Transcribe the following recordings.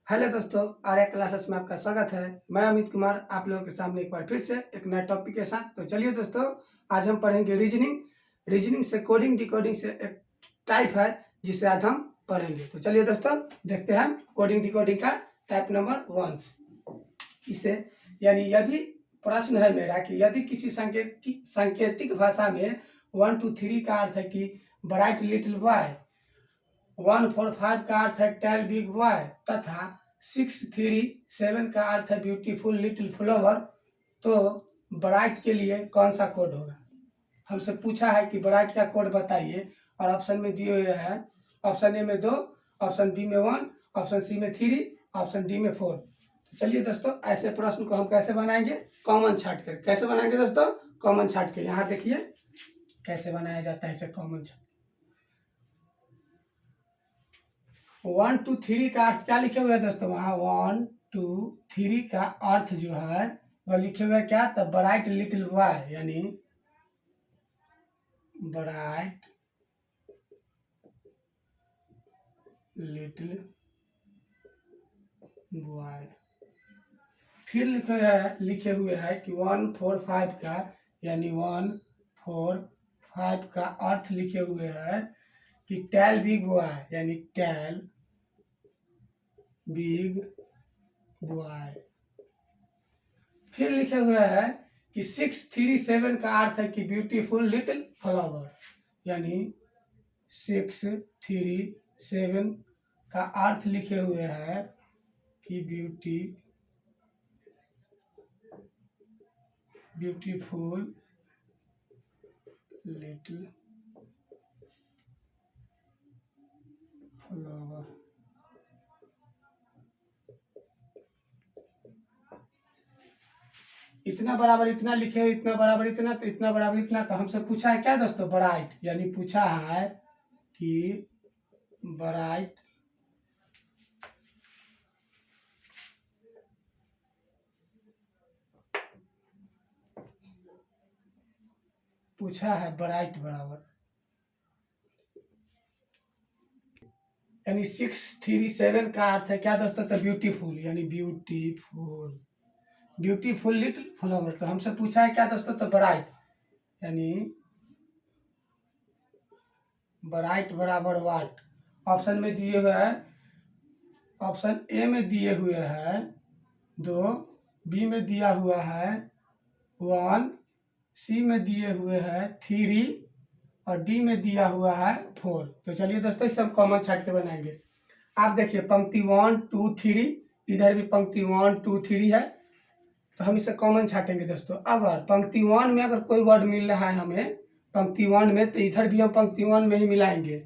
Hello दोस्तों, Arya classes में आपका स्वागत है। मैं अमित कुमार आप लोगों के सामने एक बार फिर से एक नए टॉपिक के साथ। तो चलिए दोस्तों, आज हम पढ़ेंगे रीजनिंग से कोडिंग डिकोडिंग से एक टाइप है जिसे आज हम पढ़ेंगे। तो चलिए दोस्तों, देखते हैं कोडिंग डिकोडिंग का टाइप नंबर 1। इसे यानी यदि प्रश्न है मेरा कि यदि किसी सांकेतिक भाषा में 1 2 3 का अर्थ है कि ब्राइट लिटिल बॉय, 1 4 5 का अर्थ है टेल बिग बॉय तथा 6 3 7 का अर्थ है ब्यूटीफुल लिटिल फ्लावर, तो ब्राइट के लिए कौन सा कोड होगा? हमसे पूछा है कि ब्राइट का कोड बताइए और ऑप्शन में दिए हुए हैं। ऑप्शन ए में 2, ऑप्शन बी में 1, ऑप्शन सी में 3, ऑप्शन डी में 4। तो चलिए दोस्तों, ऐसे प्रश्न को हम कैसे बनाएंगे? कॉमन छाट कर। कैसे बनाएंगे दोस्तों? कॉमन छाट कर। यहाँ देखिए कैसे बनाया जाता है इसे कॉमन छाट। 1 2 3 का अर्थ क्या लिखे हुए हैं दोस्तों? वहाँ 1 2 3 का अर्थ जो है वह लिखे हुए क्या? तो ब्राइट लिटिल बॉय, यानी ब्राइट लिटिल बॉय। फिर लिखे हुए है कि 1 4 5 का, यानी 1 4 5 का अर्थ लिखे हुए है कि टेल बिग बॉय, यानी टेल बिग बॉय। फिर लिखे हुए है कि 6 3 7 का अर्थ है कि ब्यूटीफुल लिटिल फ्लावर, यानी 6 3 7 का अर्थ लिखे हुए है कि ब्यूटीफुल लिटिल फ्लावर। इतना बराबर इतना लिखे हुए, इतना बराबर इतना, तो इतना बराबर इतना। तो हमसे पूछा है क्या दोस्तों? ब्राइट, यानी पूछा है कि ब्राइट पूछा है ब्राइट बराबर, यानी 6 3 7 का अर्थ है क्या दोस्तों? तो ब्यूटीफुल, यानी ब्यूटीफुल लिटिल फ्लावर। तो हमसे पूछा है क्या दोस्तों? तो ब्राइट, यानी ब्राइट बराबर वाट। ऑप्शन में दिए हुए है, ऑप्शन ए में दिए हुए है 2, बी में दिया हुआ है 1, सी में दिए हुए है 3 और डी में दिया हुआ है 4। तो चलिए दोस्तों, इसे हम कॉमन छाट के बनाएंगे। आप देखिए पंक्ति 1 2 3, इधर भी पंक्ति 1 2 3 है, तो हम इसे कॉमन छाटेंगे दोस्तों। अगर पंक्ति 1 में अगर कोई वर्ड मिल रहा है हमें पंक्ति 1 में, तो इधर भी हम पंक्ति 1 में ही मिलाएंगे।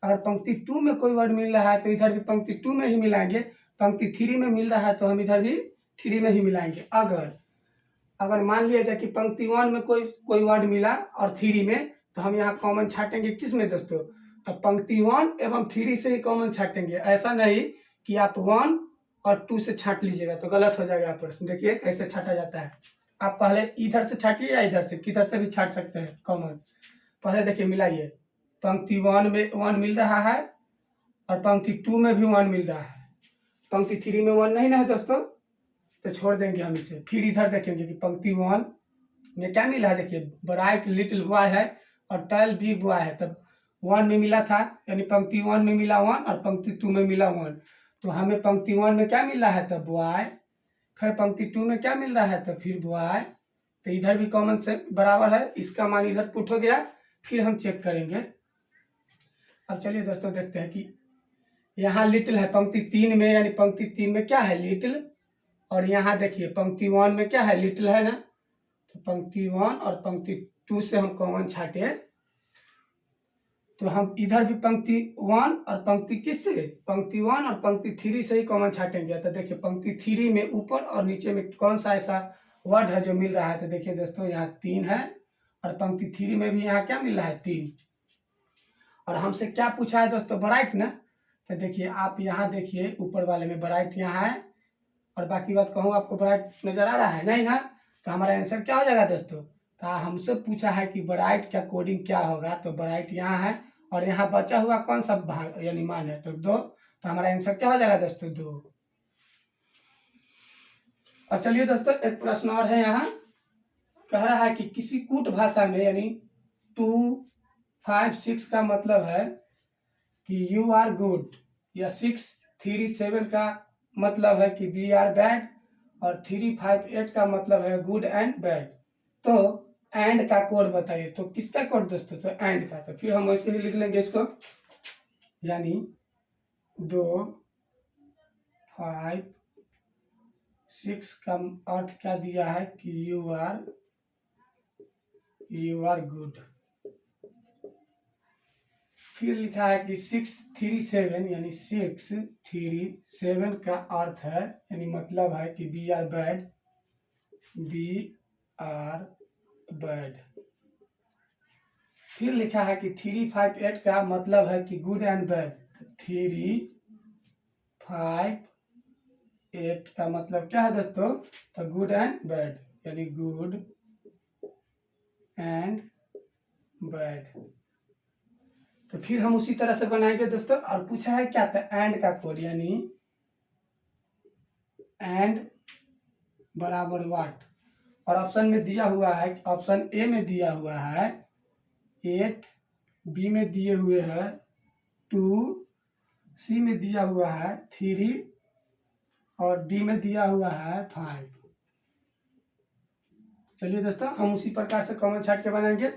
अगर पंक्ति 2 में कोई वर्ड मिल रहा है तो इधर भी पंक्ति 2 में ही मिलाएंगे। पंक्ति 3 में मिल रहा है तो हम इधर भी 3 में ही मिलाएंगे। अगर मान लिया जाए कि पंक्ति 1 में कोई वर्ड मिला और 3 में, तो हम यहाँ कॉमन छाटेंगे किस में दोस्तों? तो पंक्ति 1 एवं 3 से ही कॉमन छाटेंगे। ऐसा नहीं कि आप 1 और 2 से छाट लीजिएगा, तो गलत हो जाएगा प्रश्न। देखिए कैसे छाटा जाता है। आप पहले इधर से छाटिए या इधर से, किधर से भी छाट सकते हैं कॉमन। पहले देखिए मिलाइए, पंक्ति 1 में 1 मिल रहा है और पंक्ति 2 में भी 1 मिल रहा है। पंक्ति 3 में 1 नहीं ना है दोस्तों, तो छोड़ देंगे हम इसे। फिर इधर देखेंगे कि पंक्ति 1 में क्या मिला है। देखिए ब्राइट लिटिल बॉय है और टेल बिग बॉय है, तब 1 में मिला था, यानी पंक्ति 1 में मिला 1 और पंक्ति 2 में मिला 1। तो हमें पंक्ति 1 में क्या मिल रहा है? तो बॉय। फिर पंक्ति 2 में क्या मिल रहा है? तो फिर बॉय। तो इधर भी कॉमन से बराबर है, इसका मान इधर पुट हो गया। फिर हम चेक करेंगे। अब चलिए दोस्तों देखते हैं कि यहाँ लिटिल है पंक्ति 3 में, यानी पंक्ति 3 में क्या है? लिटिल। और यहाँ देखिए पंक्ति 1 में क्या है? लिटिल है ना। तो पंक्ति 1 और पंक्ति 2 से हम कॉमन छाटे, तो हम इधर भी पंक्ति 1 और पंक्ति किससे? पंक्ति 1 और पंक्ति 3 से ही कॉमन छाटेंगे। तो देखिए पंक्ति 3 में ऊपर और नीचे में कौन सा ऐसा वर्ड है जो मिल रहा है? तो देखिए दोस्तों यहाँ 3 है और पंक्ति 3 में भी यहाँ क्या मिल रहा है? 3। और हमसे क्या पूछा है दोस्तों? ब्राइट ना। तो देखिए आप यहाँ देखिए ऊपर वाले में ब्राइट यहाँ है और बाकी बात कहूँ आपको ब्राइट नजर आ रहा है नहीं ना। तो हमारा आंसर क्या हो जाएगा दोस्तों? तो हमसे पूछा है कि ब्राइट का कोडिंग क्या होगा, तो ब्राइट यहाँ है और यहाँ बचा हुआ कौन सा भाग यानी मान है? तो 2। तो हमारा आंसर क्या हो जाएगा दोस्तों? 2। और चलिए दोस्तों एक प्रश्न और है यहाँ, कह रहा है कि किसी कूट भाषा में यानी 2, 5, 6 का मतलब है कि यू आर गुड, या 6, 3, 7 का मतलब है कि वी आर बैड, और 3, 5, 8 का मतलब है गुड एंड बैड। तो एंड का कोड बताइए। तो किसका कोड दोस्तों? तो एंड का। तो फिर हम वैसे ही लिख लेंगे इसको, यानी 2, 5, 6 का अर्थ क्या दिया है कि यू आर गुड। फिर लिखा है कि 6, 3, 7 यानी 6, 3, 7 का अर्थ है यानी मतलब है कि we are bad, we are bad. फिर लिखा है कि 3, 5, 8 का मतलब है कि गुड एंड बैड। 3, 5, 8 का मतलब क्या है दोस्तों? तो गुड एंड बैड, यानी गुड एंड बैड। तो फिर हम उसी तरह से बनाएंगे दोस्तों। और पूछा है क्या था? एंड का कोड, यानी एंड बराबर वाट। और ऑप्शन में दिया हुआ है, ऑप्शन ए में दिया हुआ है 8, बी में दिए हुए है 2, सी में दिया हुआ है 3 और डी में दिया हुआ है 5। चलिए दोस्तों हम उसी प्रकार से कॉमन छाट के बनाएंगे।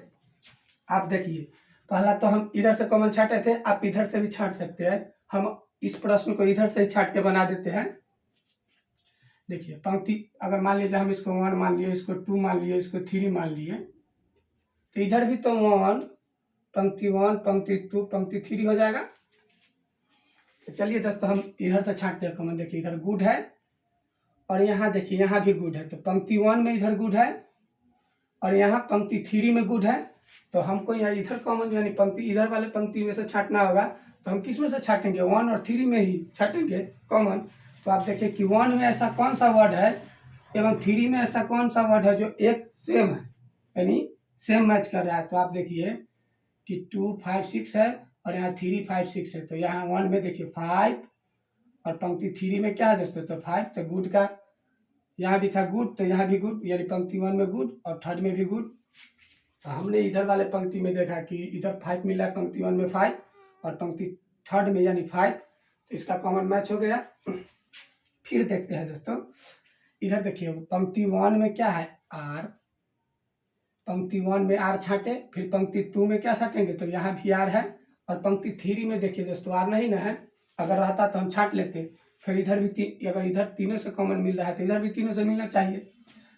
आप देखिए, पहला तो हम इधर से कॉमन छाटे थे, आप इधर से भी छाट सकते हैं। हम इस प्रश्न को इधर से छाट के बना देते हैं। देखिए पंक्ति, अगर मान लीजिए हम इसको 1 मान लिए, इसको 2 मान लिए, इसको 3 मान लिए, तो इधर भी तो 1, पंक्ति 1, पंक्ति 2, पंक्ति 3 हो जाएगा। तो चलिए दोस्तों हम इधर से छाटते हैं कॉमन। देखिए इधर गुड है और यहाँ देखिए यहाँ भी गुड है, तो पंक्ति 1 में इधर गुड है और यहाँ पंक्ति 3 में गुड है। तो हमको यहाँ इधर कॉमन यानी पंक्ति इधर वाले पंक्ति में से छाटना होगा। तो हम किस में से छाटेंगे? 1 और 3 में ही छाटेंगे कॉमन। तो आप देखिए कि 1 में ऐसा कौन सा वर्ड है एवं 3 में ऐसा कौन सा वर्ड है जो एक सेम है, यानी सेम मैच कर रहा है। तो आप देखिए कि 2, 5, 6 है और यहाँ 3, 5, 6 है। तो यहाँ 1 में देखिए 5 और पंक्ति 3 में क्या है दोस्तों? तो 5। तो गुड का यहाँ भी था गुड, तो यहाँ भी गुड, यानी पंक्ति 1 में गुड और थर्ड में भी गुड। तो हमने इधर वाले पंक्ति में देखा कि इधर 5 मिला है, पंक्ति 1 में 5 और पंक्ति थर्ड में यानी 5। तो इसका कॉमन मैच हो गया। फिर देखते हैं दोस्तों, इधर देखिए पंक्ति 1 में क्या है? आर। पंक्ति 1 में आर छाटे, फिर पंक्ति 2 में क्या छाटेंगे? तो यहाँ भी आर है। और पंक्ति 3 में देखिए दोस्तों आर नहीं ना है, अगर रहता तो हम छाट लेते। फिर इधर भी अगर इधर तीनों से कॉमन मिल रहा है तो इधर भी तीनों से मिलना चाहिए।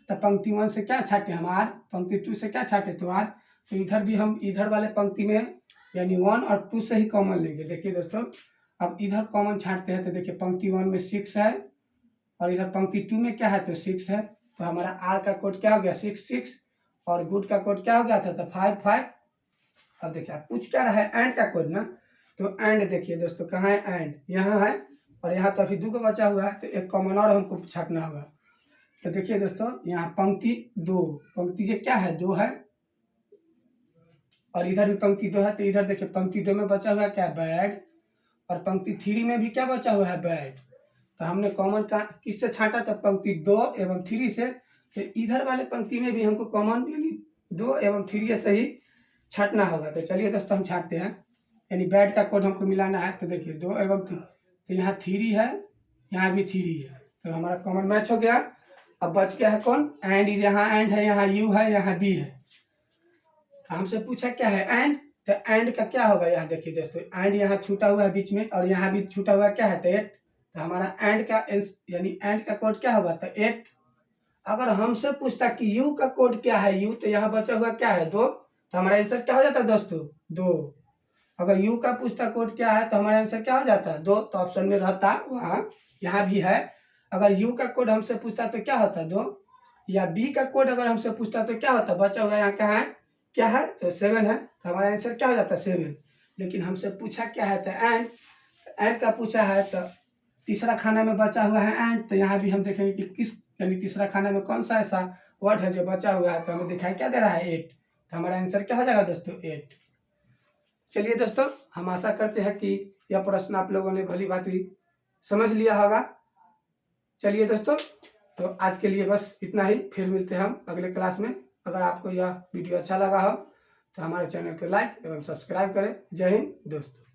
तो पंक्ति 1 से क्या छाटे हम? आर। पंक्ति 2 से क्या छाटे? तो आर। तो इधर भी हम इधर वाले पंक्ति में यानी 1 और 2 से ही कॉमन लेंगे। देखिए दोस्तों अब इधर कॉमन छाटते हैं तो देखिए पंक्ति 1 में 6 है और इधर पंक्ति 2 में क्या है? तो 6 है। तो हमारा आर का कोड क्या हो गया? 6, 6 और गुड का कोड क्या हो गया था? तो 5, 5। अब देखिए आप पूछ क्या रहा है? एंड का कोड ना। तो एंड देखिए दोस्तों कहाँ है? एंड यहाँ है और यहाँ तो अभी 2 का बचा हुआ है, तो एक कॉमन और हमको छाटना होगा। तो देखिए दोस्तों यहाँ पंक्ति 2, पंक्ति ये क्या है? 2 है और इधर भी पंक्ति 2 है। तो इधर देखिए पंक्ति 2 में बचा हुआ है क्या? बैड। और पंक्ति 3 में भी क्या बचा हुआ है? बैड। तो हमने कॉमन का किससे छाटा? तो पंक्ति 2 एवं 3 से। तो इधर वाले पंक्ति में भी हमको कॉमन यानी 2 एवं 3 से ही छाटना होगा। तो चलिए दोस्तों हम छाटते हैं, यानी बैड का कोड हमको मिलाना है। तो देखिए 2 एवं 3, तो यहाँ 3 है, यहाँ भी 3 है। तो हमारा कॉमन मैच हो गया। अब बच गया है कौन? एंड। यहाँ एंड है, यहाँ यू है, यहाँ बी है। हमसे पूछा क्या है? एंड। तो एंड का क्या होगा? यहाँ देखिए दोस्तों एंड यहाँ छूटा हुआ है बीच में और यहाँ भी छूटा हुआ क्या है? तो 8। तो हमारा एंड का यानी एंड का कोड क्या होगा? तो 8। अगर हमसे पूछता कि यू का कोड क्या है? यू, तो यहाँ बचा हुआ क्या है? 2। तो हमारा आंसर क्या हो जाता है दोस्तों? 2। अगर यू का पूछता कोड क्या है तो हमारा आंसर क्या हो जाता है? 2। तो ऑप्शन में रहता वहाँ, यहाँ भी है। अगर यू का कोड हमसे पूछता तो क्या होता? 2। या बी का कोड अगर हमसे पूछता तो क्या होता? बचा हुआ यहाँ क्या है? क्या है? तो 7 है। तो हमारा आंसर क्या हो जाता है? 7। लेकिन हमसे पूछा क्या है? तो एंड। एंड का पूछा है तो तीसरा खाना में बचा हुआ है एंड। तो यहाँ भी हम देखेंगे कि किस यानी तीसरा खाना में कौन सा ऐसा वर्ड है जो बचा हुआ है। तो हमें दिखाई क्या दे रहा है? 8। तो हमारा आंसर क्या हो जाएगा दोस्तों? 8। चलिए दोस्तों हम आशा करते हैं कि यह प्रश्न आप लोगों ने भली भांति समझ लिया होगा। चलिए दोस्तों तो आज के लिए बस इतना ही, फिर मिलते हैं हम अगले क्लास में। अगर आपको यह वीडियो अच्छा लगा हो तो हमारे चैनल को लाइक एवं सब्सक्राइब करें। जय हिंद दोस्तों।